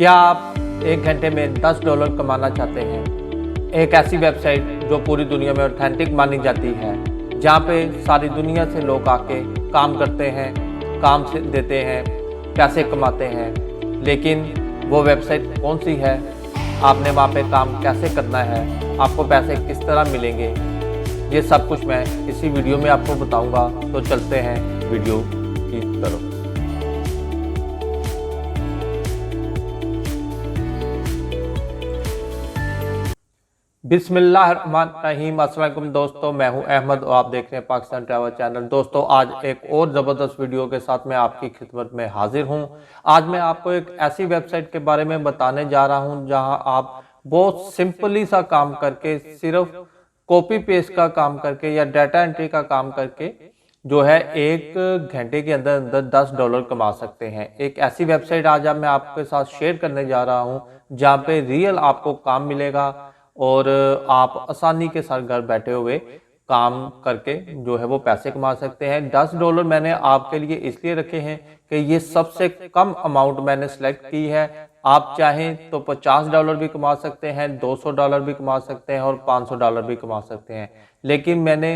क्या आप एक घंटे में $10 कमाना चाहते हैं? एक ऐसी वेबसाइट जो पूरी दुनिया में ऑथेंटिक मानी जाती है, जहाँ पे सारी दुनिया से लोग आके काम करते हैं, काम से देते हैं, पैसे कमाते हैं। लेकिन वो वेबसाइट कौन सी है? आपने वहाँ पे काम कैसे करना है? आपको पैसे किस तरह मिलेंगे? ये सब कुछ मैं इसी वीडियो में आपको बताऊँगा। तो चलते हैं वीडियो की तरफ। बिस्मिल्लाहिर्रहमानिर्रहीम। अस्सलाम वालेकुम दोस्तों, मैं हूं अहमद और आप देख रहे हैं पाकिस्तान ट्रैवल चैनल। दोस्तों, आज एक और ज़बरदस्त वीडियो के साथ मैं आपकी खिदमत में हाजिर हूं। आज मैं आपको एक ऐसी वेबसाइट के बारे में बताने जा रहा हूं जहां आप बहुत सिंपली सा काम करके, सिर्फ कॉपी पेस्ट का काम करके या डाटा एंट्री का काम करके जो है एक घंटे के अंदर अंदर $10 कमा सकते हैं। एक ऐसी वेबसाइट आज मैं आपके साथ शेयर करने जा रहा हूं जहां पे रियल आपको काम मिलेगा और आप आसानी के साथ घर बैठे हुए काम करके जो है वो पैसे कमा सकते हैं। $10 मैंने आपके लिए इसलिए रखे हैं कि ये सबसे कम अमाउंट मैंने सेलेक्ट की है। आप चाहें तो $50 भी कमा सकते हैं, $200 भी कमा सकते हैं और $500 भी कमा सकते हैं। लेकिन मैंने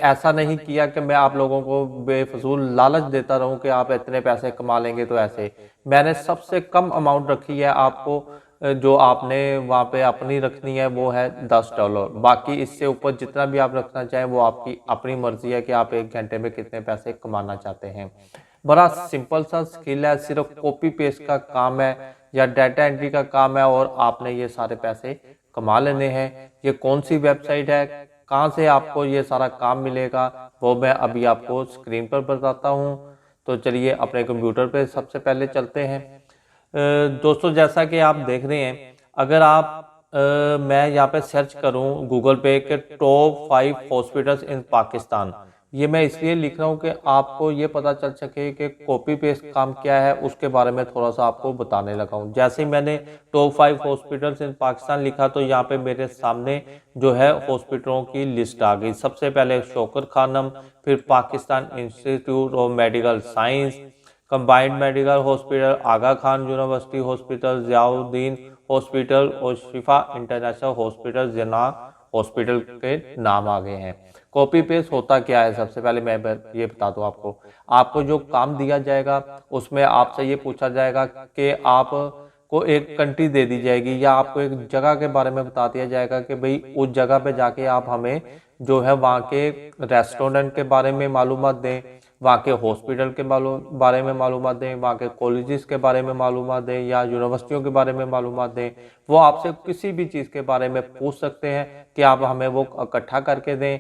ऐसा नहीं किया कि मैं आप लोगों को बेफजूल लालच देता रहूं कि आप इतने पैसे कमा लेंगे। तो ऐसे मैंने सबसे कम अमाउंट रखी है। आपको जो आपने वहाँ पे अपनी रखनी है वो है $10। बाकी इससे ऊपर जितना भी आप रखना चाहें वो आपकी अपनी मर्जी है कि आप एक घंटे में कितने पैसे कमाना चाहते हैं। बड़ा सिंपल सा स्किल है, सिर्फ कॉपी पेस्ट का काम है या डाटा एंट्री का काम है और आपने ये सारे पैसे कमा लेने हैं। ये कौन सी वेबसाइट है, कहाँ से आपको ये सारा काम मिलेगा, वो मैं अभी आपको स्क्रीन पर बताता हूँ। तो चलिए अपने कंप्यूटर पे सबसे पहले चलते हैं। दोस्तों, जैसा कि आप देख रहे हैं, अगर आप मैं यहाँ पे सर्च करूँ गूगल पे के टॉप 5 हॉस्पिटल्स इन पाकिस्तान, ये मैं इसलिए लिख रहा हूँ कि आपको ये पता चल सके कि कॉपी पेस्ट काम क्या है, उसके बारे में थोड़ा सा आपको बताने लगा हूँ। जैसे ही मैंने टॉप 5 हॉस्पिटल्स इन पाकिस्तान लिखा तो यहाँ पे मेरे सामने जो है हॉस्पिटलों की लिस्ट आ गई। सबसे पहले शौकत खानम, फिर Pakistan Institute of Medical Science, Combined Medical Hospital, Aga Khan University Hospital, Ziauddin Hospital और शिफा इंटरनेशनल हॉस्पिटल, जना हॉस्पिटल के नाम आ गए हैं। कॉपी पेस्ट होता क्या है? सबसे पहले मैं ये बता दूं आपको। आपको जो काम दिया जाएगा उसमें आपसे ये पूछा जाएगा कि आप को एक कंट्री दे दी जाएगी या आपको एक जगह के बारे में बता दिया जाएगा कि भाई उस जगह पे जाके आप हमें जो है वहाँ के रेस्टोरेंट के बारे में मालूमात दें, वहाँ के हॉस्पिटल के बारे में मालूमात दें, वहाँ के कॉलेजेस के बारे में मालूमात दें या यूनिवर्सिटियों के बारे में मालूमात दें। वो आपसे किसी भी चीज़ के बारे में पूछ सकते हैं कि आप हमें वो इकट्ठा करके दें।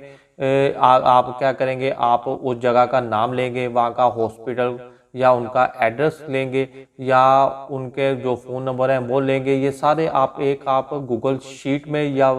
आप क्या करेंगे, आप उस जगह का नाम लेंगे, वहाँ का हॉस्पिटल या उनका एड्रेस लेंगे या उनके जो फ़ोन नंबर हैं वो लेंगे। ये सारे आप गूगल शीट में या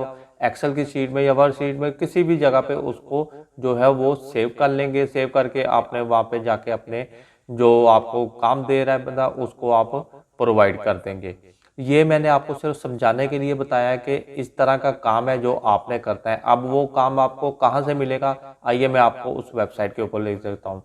एक्सेल की शीट में या वर्ड शीट में किसी भी जगह पे उसको जो है वो सेव कर लेंगे। सेव करके आपने वहाँ पे जाके अपने जो आपको काम दे रहा है बंदा उसको आप प्रोवाइड कर देंगे। ये मैंने आपको सिर्फ समझाने के लिए बताया है कि इस तरह का काम है जो आपने करता है। अब वो काम आपको कहाँ से मिलेगा, आइए मैं आपको उस वेबसाइट के ऊपर ले सकता हूँ।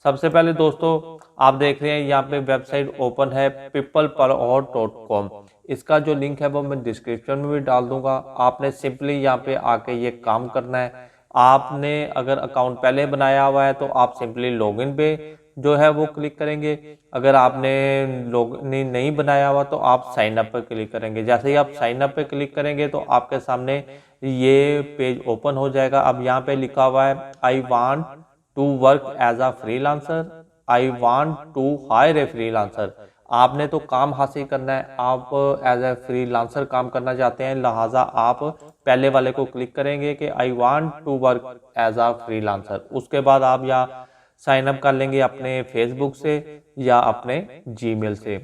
सबसे पहले दोस्तों, आप देख रहे हैं यहाँ पे वेबसाइट ओपन है peopleperhour.com। इसका जो लिंक है वो मैं डिस्क्रिप्शन में भी डाल दूंगा। आपने सिंपली यहाँ पे आके ये काम करना है। आपने अगर अकाउंट पहले बनाया हुआ है तो आप सिंपली लॉगिन पे जो है वो क्लिक करेंगे। अगर आपने लॉगिन नहीं बनाया हुआ तो आप साइन अप पे क्लिक करेंगे। जैसे ही आप साइन अप पे क्लिक करेंगे तो आपके सामने ये पेज ओपन हो जाएगा। अब यहाँ पे लिखा हुआ है I want to work as a freelancer, I want to hire a freelancer. आपने तो काम हासिल करना है, आप एज ए फ्रीलांसर काम करना चाहते हैं, लिहाजा आप पहले वाले को क्लिक करेंगे कि I want to work as a freelancer. उसके बाद आप यहाँ साइन अप कर लेंगे अपने फेसबुक से या अपने जीमेल से।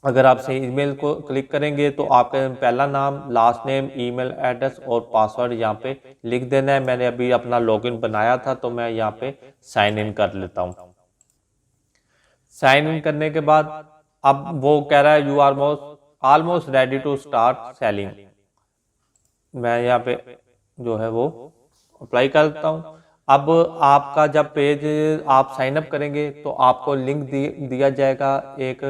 अगर आप सही ईमेल को क्लिक करेंगे तो आपका पहला नाम, लास्ट नेम, ईमेल एड्रेस और पासवर्ड यहाँ पे लिख देना है। मैंने अभी अपना लॉगिन बनाया था तो मैं यहाँ पे साइन इन कर लेता हूँ। साइन इन करने के बाद अब वो कह रहा है you are almost ready to start selling. मैं यहाँ पे जो है वो अप्लाई करता हूँ। अब आपका जब पेज आप साइन अप करेंगे तो आपको लिंक दिया जाएगा एक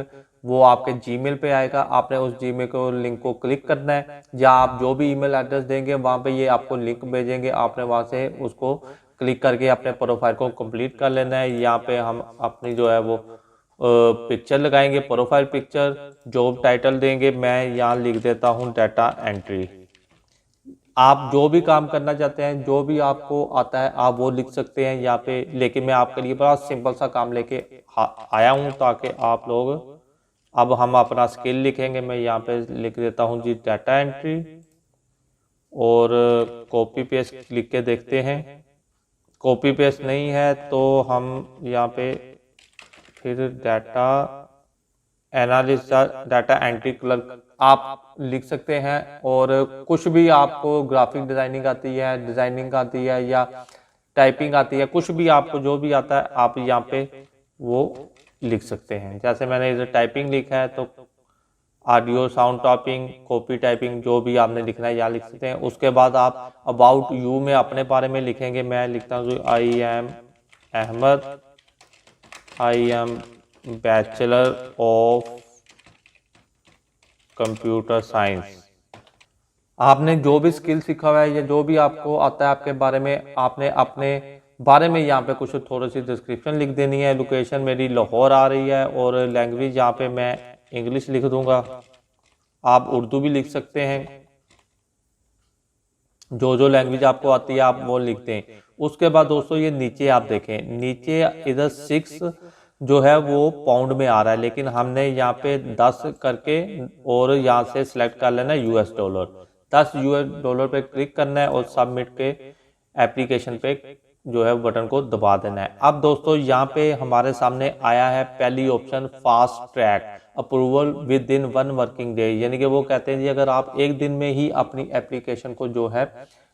वो आपके जीमेल पे आएगा। आपने उस जीमेल को लिंक को क्लिक करना है, या आप जो भी ईमेल एड्रेस देंगे वहाँ पे ये आपको लिंक भेजेंगे, आपने वहाँ से उसको क्लिक करके अपने प्रोफाइल को कंप्लीट कर लेना है। यहाँ पे हम अपनी जो है वो पिक्चर लगाएंगे, प्रोफाइल पिक्चर, जॉब टाइटल देंगे, मैं यहाँ लिख देता हूँ डाटा एंट्री। आप जो भी काम करना चाहते हैं, जो भी आपको आता है आप वो लिख सकते हैं यहाँ पे, लेकिन मैं आपके लिए बड़ा सिंपल सा काम लेके आया हूँ ताकि आप लोग, अब हम अपना स्किल लिखेंगे। मैं यहाँ पे लिख देता हूँ जी डाटा एंट्री, और कॉपी पेस्ट लिख के देखते हैं। कॉपी पेस्ट नहीं है तो हम यहाँ पे फिर data analyst, data entry clerk आप लिख सकते हैं। और कुछ भी आपको ग्राफिक डिजाइनिंग आती है, डिजाइनिंग आती है, या टाइपिंग आती है, कुछ भी आपको जो भी आता है आप यहाँ पे वो लिख सकते हैं। जैसे मैंने इधर टाइपिंग लिखा है तो audio sound typing, copy typing, जो भी आपने लिखना है यहाँ लिख सकते हैं। उसके बाद आप अबाउट यू में अपने बारे में लिखेंगे। मैं लिखता हूँ I am Ahmad, I am bachelor of computer science. आपने जो भी स्किल सीखा हुआ है या जो भी आपको आता है आपके बारे में, आपने अपने बारे में यहाँ पे कुछ थोड़ी सी डिस्क्रिप्शन लिख देनी है। लोकेशन मेरी लाहौर आ रही है, और लैंग्वेज यहाँ पे मैं इंग्लिश लिख दूंगा। आप उर्दू भी लिख सकते हैं, जो जो लैंग्वेज आपको आती है आप वो लिखते हैं। उसके बाद दोस्तों ये नीचे आप देखें, नीचे इधर 6 जो है वो पाउंड में आ रहा है, लेकिन हमने यहाँ पे 10 करके और यहाँ से सिलेक्ट कर लेना है यूएस डॉलर। 10 यूएस डॉलर पे क्लिक करना है और सबमिट के एप्लीकेशन पे जो है बटन को दबा देना है। अब दोस्तों यहाँ पे हमारे सामने आया है पहली option, fast track approval with in 1 working day, यानी कि वो कहते हैं जी अगर आप एक दिन में ही अपनी एप्लीकेशन को जो है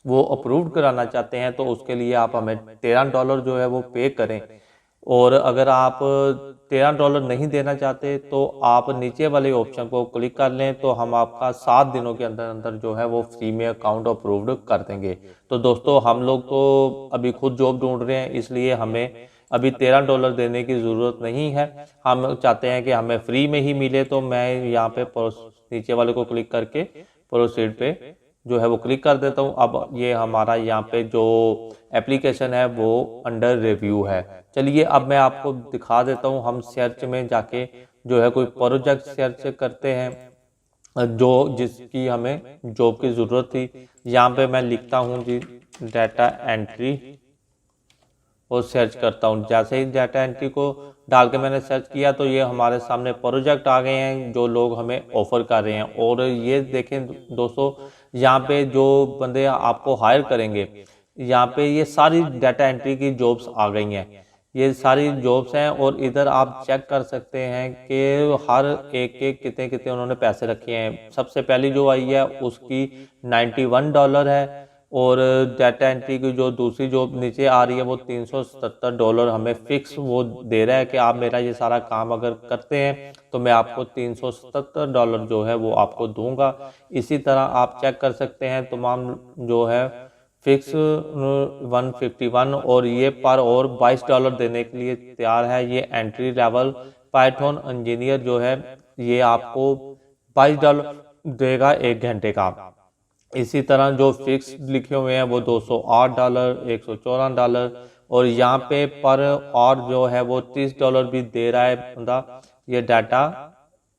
वो अप्रूव कराना चाहते हैं तो उसके लिए आप हमें $13 जो है वो पे करें। और अगर आप $13 नहीं देना चाहते तो आप नीचे वाले ऑप्शन को क्लिक कर लें, तो हम आपका 7 दिनों के अंदर अंदर जो है वो फ्री में अकाउंट अप्रूव्ड कर देंगे। तो दोस्तों हम लोग तो अभी खुद जॉब ढूंढ रहे हैं, इसलिए हमें अभी $13 देने की ज़रूरत नहीं है। हम चाहते हैं कि हमें फ्री में ही मिले, तो मैं यहाँ पे नीचे वाले को क्लिक करके प्रोसीड पे जो है वो क्लिक कर देता हूँ। अब ये हमारा यहाँ पे जो एप्लीकेशन है वो अंडर रिव्यू है। चलिए अब मैं आपको दिखा देता हूँ, हम सर्च में जाके जो है कोई प्रोजेक्ट सर्च करते हैं जो जिसकी हमें जॉब की ज़रूरत थी। यहाँ पे मैं लिखता हूँ जी डाटा एंट्री और सर्च करता हूँ। जैसे ही डाटा एंट्री को डाल के मैंने सर्च किया तो ये हमारे सामने प्रोजेक्ट आ गए हैं जो लोग हमें ऑफर कर रहे हैं। और ये देखें दोस्तों, यहाँ पे जो बंदे आपको हायर करेंगे, यहाँ पे ये सारी डाटा एंट्री की जॉब्स आ गई हैं, ये सारी जॉब्स हैं। और इधर आप चेक कर सकते हैं कि हर एक के कितने कितने उन्होंने पैसे रखे हैं। सबसे पहली जो आई है उसकी $91 है, और डाटा एंट्री की जो दूसरी जॉब नीचे आ रही है वो $370 हमें फिक्स वो दे रहा है कि आप मेरा ये सारा काम अगर करते हैं तो मैं आपको $370 जो है वो आपको दूंगा। इसी तरह आप चेक कर सकते हैं तमाम जो है फिक्स 151, और ये पर और $22 देने के लिए तैयार है। ये एंट्री लेवल पाइथन इंजीनियर जो है ये आपको $22 देगा 1 घंटे का। इसी तरह जो फिक्स लिखे हुए हैं वो $208, $114, और यहाँ पे पर और जो है वो $30 भी दे रहा है बंदा, ये डाटा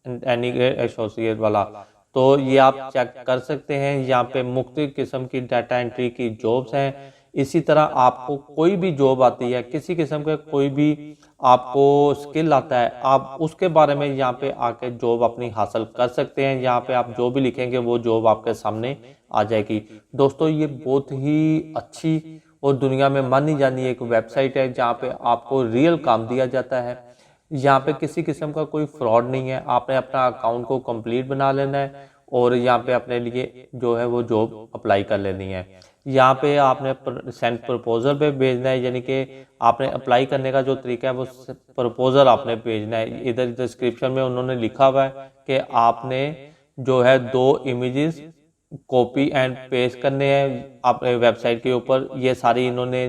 एसोसिएट वाला। तो ये आप चेक कर सकते हैं, यहाँ पे मुख्तलिफ किस्म की डाटा एंट्री की जॉब्स हैं। इसी तरह आपको कोई भी जॉब आती है, किसी किस्म का कोई भी आपको स्किल आता है, आप उसके बारे में यहाँ पे आके जॉब अपनी हासिल कर सकते हैं। यहाँ पे आप जो भी लिखेंगे वो जॉब आपके सामने आ जाएगी। दोस्तों ये बहुत ही अच्छी और दुनिया में मानी जानी एक वेबसाइट है जहाँ पे आपको रियल काम दिया जाता है। यहाँ पे किसी किस्म का कोई फ्रॉड नहीं है। आपने अपना अकाउंट को कंप्लीट बना लेना है और यहाँ पे अपने लिए जो है वो जॉब अप्लाई कर लेनी है। यहाँ पे आपने सेंड प्रपोजल पे भेजना है, यानी कि आपने अप्लाई करने का जो तरीका है वो प्रपोजल आपने भेजना है। इधर डिस्क्रिप्शन में उन्होंने लिखा हुआ है कि आपने जो है 2 इमेजेस कॉपी एंड पेस्ट करने हैं अपने वेबसाइट के ऊपर। ये सारी इन्होंने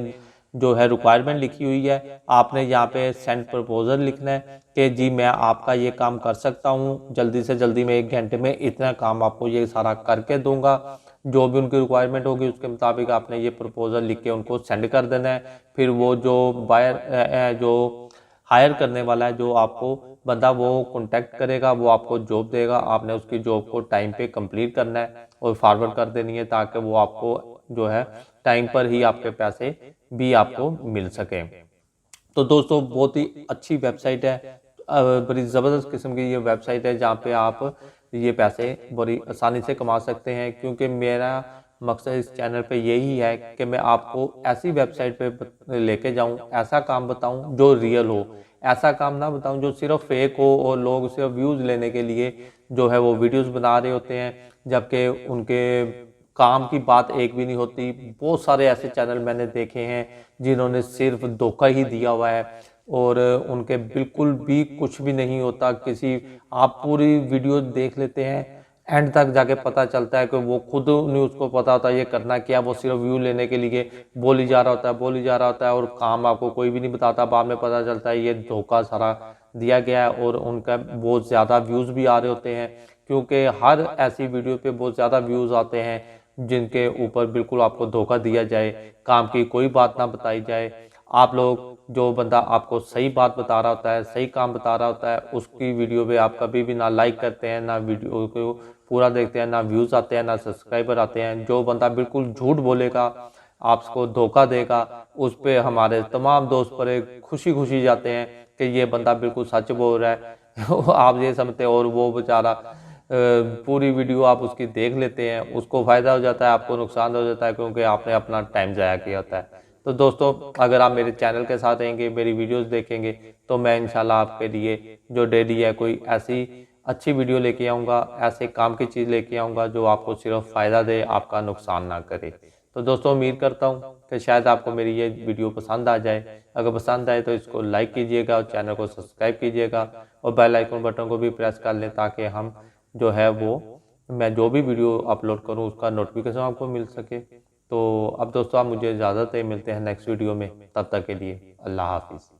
जो है रिक्वायरमेंट लिखी हुई है, आपने यहाँ पे सेंड प्रपोजल लिखना है कि जी मैं आपका ये काम कर सकता हूँ, जल्दी से जल्दी में 1 घंटे में इतना काम आपको ये सारा करके दूंगा। जो भी उनकी रिक्वायरमेंट होगी उसके मुताबिक आपने ये प्रपोजल लिख के उनको सेंड कर देना है। फिर वो जो बायर जो हायर करने वाला है, जो आपको बंदा वो कांटेक्ट करेगा, वो आपको जॉब देगा। आपने उसकी जॉब को टाइम पे कंप्लीट करना है और फॉरवर्ड कर देनी है, ताकि वो आपको जो है टाइम पर ही आपके पैसे भी आपको मिल सके। तो दोस्तों बहुत ही अच्छी वेबसाइट है, बड़ी ज़बरदस्त किस्म की ये वेबसाइट है, जहाँ पे आप ये पैसे बड़ी आसानी से कमा सकते हैं। क्योंकि मेरा मकसद इस चैनल पे यही है कि मैं आपको ऐसी वेबसाइट पे लेके जाऊं, ऐसा काम बताऊं जो रियल हो, ऐसा काम ना बताऊं जो सिर्फ फेक हो और लोग सिर्फ व्यूज़ लेने के लिए जो है वो वीडियोस बना रहे होते हैं, जबकि उनके काम की बात एक भी नहीं होती। बहुत सारे ऐसे चैनल मैंने देखे हैं जिन्होंने सिर्फ धोखा ही दिया हुआ है और उनके बिल्कुल भी कुछ भी नहीं होता। किसी आप पूरी वीडियो देख लेते हैं, एंड तक जाके पता चलता है कि वो खुद नहीं उसको पता होता ये करना क्या, वो सिर्फ व्यू लेने के लिए बोली जा रहा होता है, बोली जा रहा होता है, और काम आपको कोई भी नहीं बताता। बाद में पता चलता है ये धोखा सारा दिया गया है और उनका बहुत ज़्यादा व्यूज़ भी आ रहे होते हैं। क्योंकि हर ऐसी वीडियो पे बहुत ज़्यादा व्यूज़ आते हैं जिनके ऊपर बिल्कुल आपको धोखा दिया जाए, काम की कोई बात ना बताई जाए। आप लोग, जो बंदा आपको सही बात बता रहा होता है, सही काम बता रहा होता है, उसकी वीडियो पे आप कभी भी ना लाइक करते हैं, ना वीडियो को पूरा देखते हैं, ना व्यूज़ आते हैं, ना सब्सक्राइबर आते हैं। जो बंदा बिल्कुल झूठ बोलेगा, आपको धोखा देगा, उस पर हमारे तमाम दोस्त बड़े खुशी खुशी जाते हैं कि ये बंदा बिल्कुल सच बोल रहा है। आप ये समझते हैं और वो बेचारा पूरी वीडियो आप उसकी देख लेते हैं, उसको फ़ायदा हो जाता है, आपको नुकसान हो जाता है, क्योंकि आपने अपना टाइम ज़ाया किया होता है। तो दोस्तों, अगर आप मेरे चैनल के साथ रहेंगे, मेरी वीडियोस देखेंगे, तो मैं इंशाल्लाह आपके लिए जो डेली है कोई ऐसी अच्छी वीडियो लेके आऊँगा, ऐसे काम की चीज़ लेके आऊँगा जो आपको सिर्फ फ़ायदा दे, आपका नुकसान ना करे। तो दोस्तों, उम्मीद करता हूँ कि शायद आपको मेरी ये वीडियो पसंद आ जाए। अगर पसंद आए तो इसको लाइक कीजिएगा और चैनल को सब्सक्राइब कीजिएगा और बेल आइकन बटन को भी प्रेस कर लें, ताकि हम जो है वो मैं जो भी वीडियो अपलोड करूँ उसका नोटिफिकेशन आपको मिल सके। तो अब दोस्तों, आप मुझे इजाज़त है, मिलते हैं नेक्स्ट वीडियो में। तब तक के लिए अल्लाह हाफिज़।